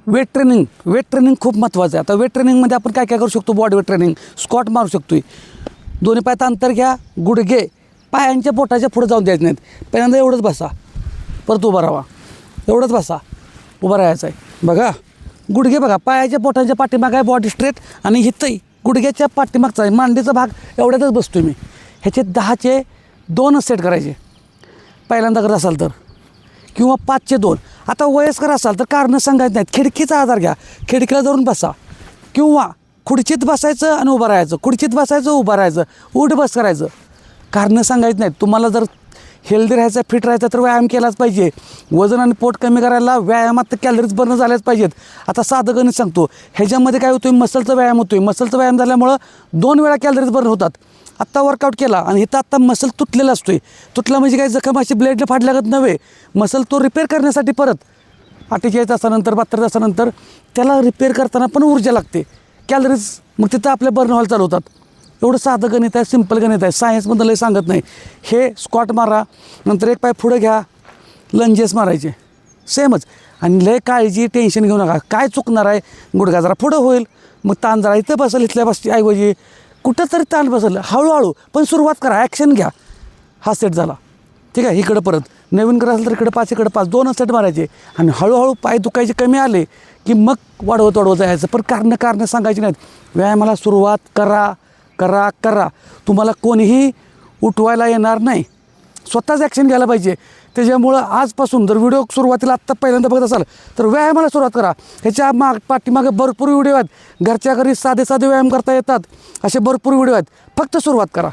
Weight training खूप महत्त्वाचं आहे. आता वेट ट्रेनिंगमध्ये आपण काय काय करू शकतो? बॉडी वेट ट्रेनिंग, स्क्वॉट मारू शकतो आहे. दोन्ही पायात अंतर घ्या, गुडघे पायांच्या पोटाच्या पुढे जाऊन द्यायचे नाहीत. पहिल्यांदा एवढंच बसा, परत उभा राहा, एवढंच बसा, उभं राहायचं आहे. बघा गुडघे बघा पायाच्या पोटाच्या पाठीमाग आहे, बॉडी स्ट्रेट, आणि हिथंही गुडघ्याच्या पाठीमागचा आहे, मांडीचा भाग एवढ्यातच बसतो आहे मी. ह्याचे 10चे 2 सेट करायचे पहिल्यांदा करत असाल तर, किंवा 5चे 2. आता वयस्कर असाल तर कारणं सांगायचं नाहीत. खिडकीचा आधार घ्या, खिडकीला धरून बसा, किंवा खुर्चीत बसायचं आणि उभं राहायचं, खुर्चीत बसायचं उभं राहायचं, उठ बस करायचं. कारणं सांगायचं नाहीत. तुम्हाला जर हेल्दी राहायचं, फिट राहायचं तर व्यायाम केलाच पाहिजे. वजन आणि पोट कमी करायला व्यायामात तर कॅलरीज बर्न झाल्याच पाहिजेत. आता साधं गणित सांगतो, ह्याच्यामध्ये काय होतो आहे, मसलचा व्यायाम होतो आहे. मसलचा व्यायाम झाल्यामुळं 2 वेळा कॅलरीज बर्न होतात. आत्ता वर्कआउट केला आणि इथं आत्ता मसल तुटलेला असतो आहे. तुटला म्हणजे काय, जखम अशी ब्लेडने फाडल्यागत नव्हे, मसल तो रिपेअर करण्यासाठी परत 48 तासानंतर 72 तासानंतर त्याला रिपेअर करताना पण ऊर्जा लागते, कॅलरीज मग तिथं आपल्या बर्न व्हायला चालू होतात. एवढं साधं गणित आहे, सिंपल गणित आहे, सायन्समधलं लय सांगत नाही. हे स्क्वॉट मारा, नंतर एक पाय पुढं घ्या, लंजेस मारायचे सेमच. आणि लय काळजी टेन्शन घेऊ नका, काय चुकणार आहे, गुडघा जरा पुढं होईल, मग ताण जरा इथं बसेल, इथल्या ऐवजी कुठं तरी ताण बसेल, हळूहळू पण सुरुवात करा, ॲक्शन घ्या. हा सेट झाला, ठीक आहे. इकडं परत नवीन करत असेल तर इकडं 5 इकडं 5, 2 सेट मारायचे, आणि हळूहळू पाय दुखायचे कमी आले की मग वाढवत जायचं. पण कारणं सांगायची नाहीत. व्यायामाला सुरुवात करा करा करा, तुम्हाला कोणीही उठवायला येणार नाही, स्वतःच ॲक्शन घ्यायला पाहिजे. त्याच्यामुळं आजपासून जर व्हिडिओ सुरुवातीला आत्ता पहिल्यांदा बघत असाल तर व्यायामाला सुरुवात करा. ह्याच्या पाठीमागे भरपूर व्हिडिओ आहेत, घरच्या घरी साधे व्यायाम करता येतात, असे भरपूर व्हिडिओ आहेत. फक्त सुरुवात करा.